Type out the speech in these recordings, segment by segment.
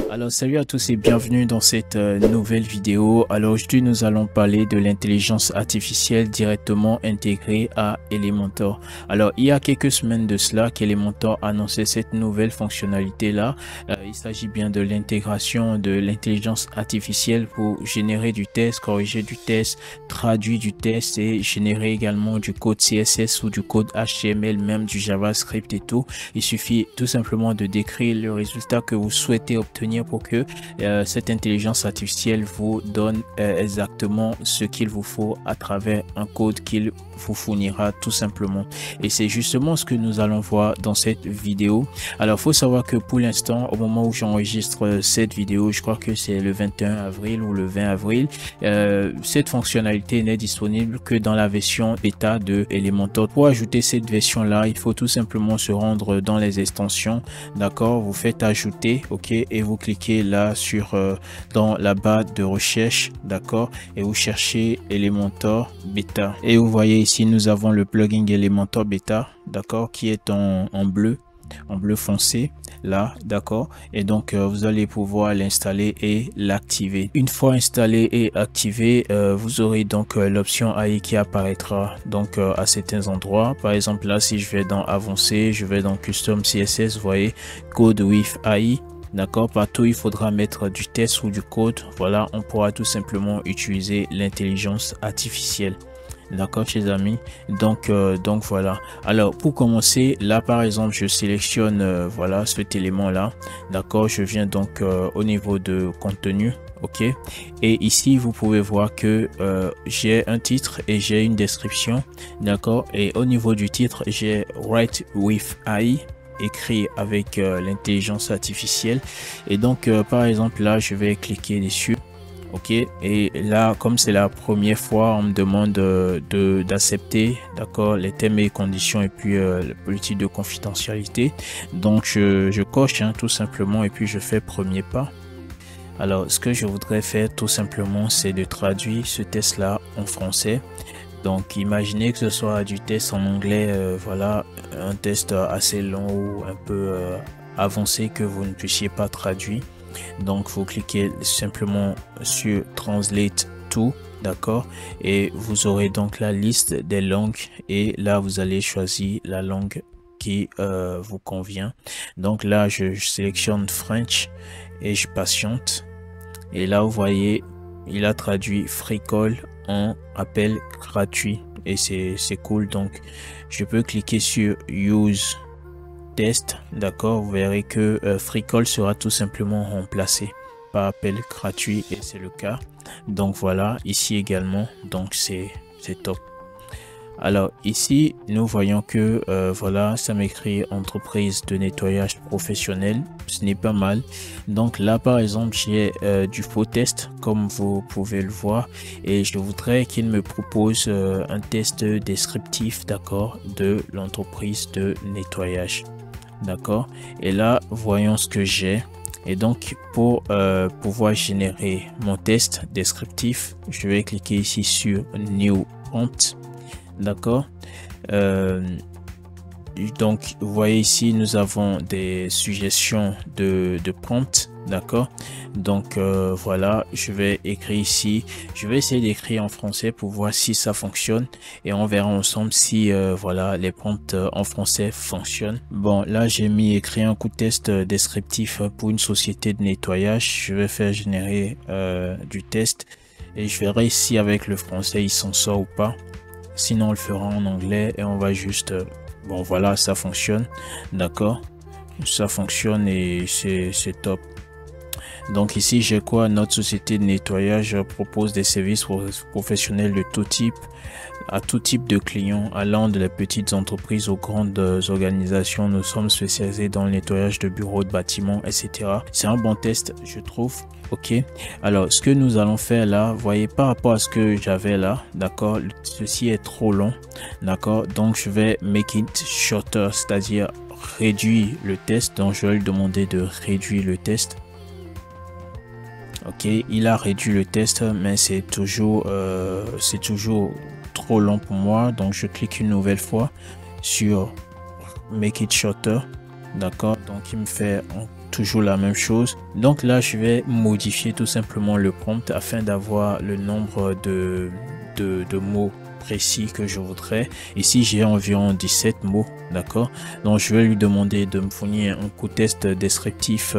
Alors salut à tous et bienvenue dans cette nouvelle vidéo. Alors aujourd'hui nous allons parler de l'intelligence artificielle directement intégrée à Elementor. Alors il y a quelques semaines de cela qu'Elementor annonçait cette nouvelle fonctionnalité là. Il s'agit bien de l'intégration de l'intelligence artificielle pour générer du test, corriger du test, traduire du test et générer également du code CSS ou du code HTML, même du JavaScript et tout. Il suffit tout simplement de décrire le résultat que vous souhaitez obtenir pour que cette intelligence artificielle vous donne exactement ce qu'il vous faut à travers un code qu'il vous fournira tout simplement. Et c'est justement ce que nous allons voir dans cette vidéo. Alors, il faut savoir que pour l'instant, au moment où j'enregistre cette vidéo, je crois que c'est le 21 avril ou le 20 avril, cette fonctionnalité n'est disponible que dans la version bêta de Elementor. Pour ajouter cette version-là, il faut tout simplement se rendre dans les extensions, d'accord? Vous faites ajouter, ok, et vous cliquez là sur dans la barre de recherche, d'accord, et vous cherchez Elementor bêta. Et vous voyez ici, nous avons le plugin Elementor bêta, d'accord, qui est en bleu foncé là, d'accord, et donc vous allez pouvoir l'installer et l'activer. Une fois installé et activé, vous aurez donc l'option AI qui apparaîtra donc à certains endroits. Par exemple là, si je vais dans avancé, je vais dans custom CSS, vous voyez code with AI. D'accord, partout il faudra mettre du test ou du code. Voilà, on pourra tout simplement utiliser l'intelligence artificielle. D'accord, chers amis. Donc voilà. Alors pour commencer, là par exemple, je sélectionne voilà cet élément là. D'accord, je viens donc au niveau de contenu. Ok, et ici vous pouvez voir que j'ai un titre et j'ai une description. D'accord, et au niveau du titre, j'ai Write with AI écrit avec l'intelligence artificielle. Et donc par exemple là, je vais cliquer dessus. Ok, et là comme c'est la première fois, on me demande d'accepter, d'accord, les termes et conditions et puis la politique de confidentialité. Donc je coche tout simplement et puis je fais premier pas. Alors ce que je voudrais faire tout simplement, c'est de traduire ce test là en français. Donc imaginez que ce soit du test en anglais, voilà, un test assez long ou un peu avancé que vous ne puissiez pas traduire. Donc vous cliquez simplement sur Translate to, d'accord, et vous aurez donc la liste des langues et là vous allez choisir la langue qui vous convient. Donc là je sélectionne French et je patiente et là vous voyez il a traduit free call en appel gratuit et c'est cool. Donc je peux cliquer sur use test, d'accord, vous verrez que free call sera tout simplement remplacé par appel gratuit et c'est le cas. Donc voilà, ici également, donc c'est top. Alors ici nous voyons que voilà, ça m'écrit entreprise de nettoyage professionnel, ce n'est pas mal. Donc là par exemple j'ai du faux test comme vous pouvez le voir et je voudrais qu'il me propose un test descriptif, d'accord, de l'entreprise de nettoyage. D'accord, et là voyons ce que j'ai. Et donc pour pouvoir générer mon test descriptif, je vais cliquer ici sur new prompt. D'accord, donc vous voyez ici nous avons des suggestions de prompt, d'accord. Donc voilà, je vais écrire ici, je vais essayer d'écrire en français pour voir si ça fonctionne et on verra ensemble si voilà les prompts en français fonctionnent. Bon là j'ai mis écrire un coup de test descriptif pour une société de nettoyage. Je vais faire générer du test et je verrai si avec le français il s'en sort ou pas. Sinon on le fera en anglais et on va juste bon voilà, ça fonctionne, d'accord, ça fonctionne et c'est top. Donc ici j'ai quoi? Notre société de nettoyage propose des services professionnels de tout type à tout type de clients, allant de les petites entreprises aux grandes organisations. Nous sommes spécialisés dans le nettoyage de bureaux, de bâtiments, etc. C'est un bon test, je trouve. Ok, alors ce que nous allons faire là, vous voyez, par rapport à ce que j'avais là, d'accord, ceci est trop long, d'accord, donc je vais make it shorter, c'est-à-dire réduire le test. Donc je vais lui demander de réduire le test. Ok, il a réduit le test, mais c'est toujours trop long pour moi. Donc je clique une nouvelle fois sur make it shorter, d'accord. Donc il me fait en toujours la même chose. Donc là, je vais modifier tout simplement le prompt afin d'avoir le nombre de mots précis que je voudrais. Ici, j'ai environ 17 mots, d'accord? Donc, je vais lui demander de me fournir un coup test descriptif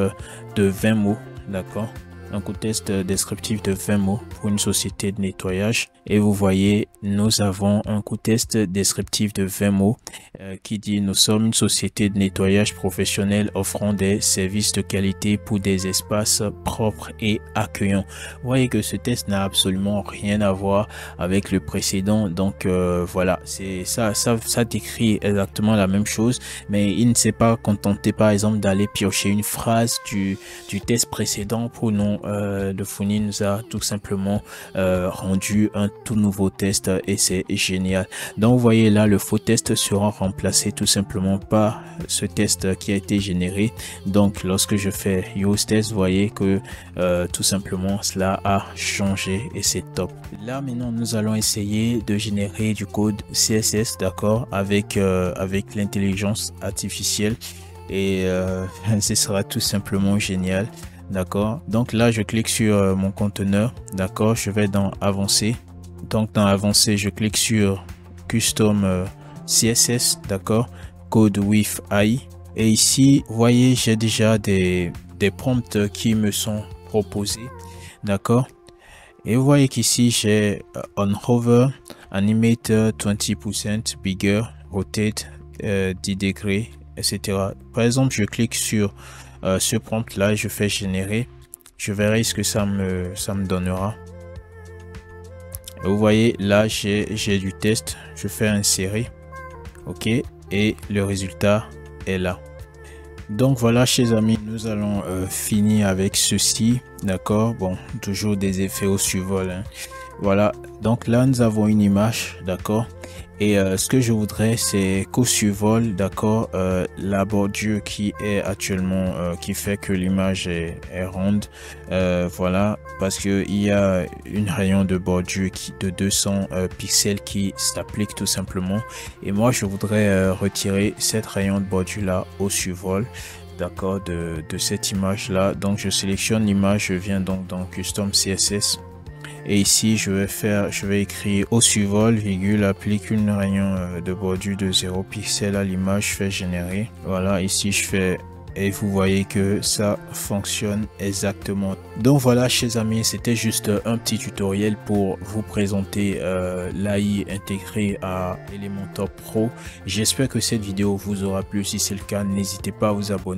de 20 mots, d'accord? Un coup test descriptif de 20 mots pour une société de nettoyage. Et vous voyez, nous avons un coup test descriptif de 20 mots qui dit: nous sommes une société de nettoyage professionnel offrant des services de qualité pour des espaces propres et accueillants. Vous voyez que ce test n'a absolument rien à voir avec le précédent. Donc voilà, c'est ça décrit exactement la même chose, mais il ne s'est pas contenté par exemple d'aller piocher une phrase du test précédent pour nous. Le fournir nous a tout simplement rendu un tout nouveau test et c'est génial. Donc vous voyez là, le faux test sera remplacé tout simplement par ce test qui a été généré. Donc lorsque je fais use test, vous voyez que tout simplement cela a changé et c'est top. Là maintenant nous allons essayer de générer du code CSS, d'accord, avec l'intelligence artificielle et ce sera tout simplement génial. D'accord, donc là je clique sur mon conteneur, d'accord, je vais dans avancer. Donc dans avancer, je clique sur custom CSS, d'accord, code with AI. Et ici, vous voyez, j'ai déjà des prompts qui me sont proposés, d'accord. Et vous voyez qu'ici j'ai on hover, animate 20% bigger, rotate 10 degrés, etc. Par exemple, je clique sur ce prompt là, je fais générer, je verrai ce que ça me donnera. Et vous voyez là, j'ai du test, je fais insérer, ok, et le résultat est là. Donc voilà, chers amis, nous allons finir avec ceci, d'accord. Bon, toujours des effets au survol, hein. Voilà, donc là nous avons une image, d'accord. Et ce que je voudrais, c'est qu'au survol, d'accord, la bordure qui est actuellement, qui fait que l'image est ronde, voilà, parce que il y a une rayon de bordure de 200 pixels qui s'applique tout simplement. Et moi, je voudrais retirer cette rayon de bordure là au survol, d'accord, de cette image là. Donc je sélectionne l'image, je viens donc dans custom CSS. Et ici, je vais écrire au survol, virgule, applique une rayon de bordure de 0 pixel à l'image, je fais générer. Voilà, ici, je fais, et vous voyez que ça fonctionne exactement. Donc voilà, chers amis, c'était juste un petit tutoriel pour vous présenter l'AI intégrée à Elementor Pro. J'espère que cette vidéo vous aura plu. Si c'est le cas, n'hésitez pas à vous abonner.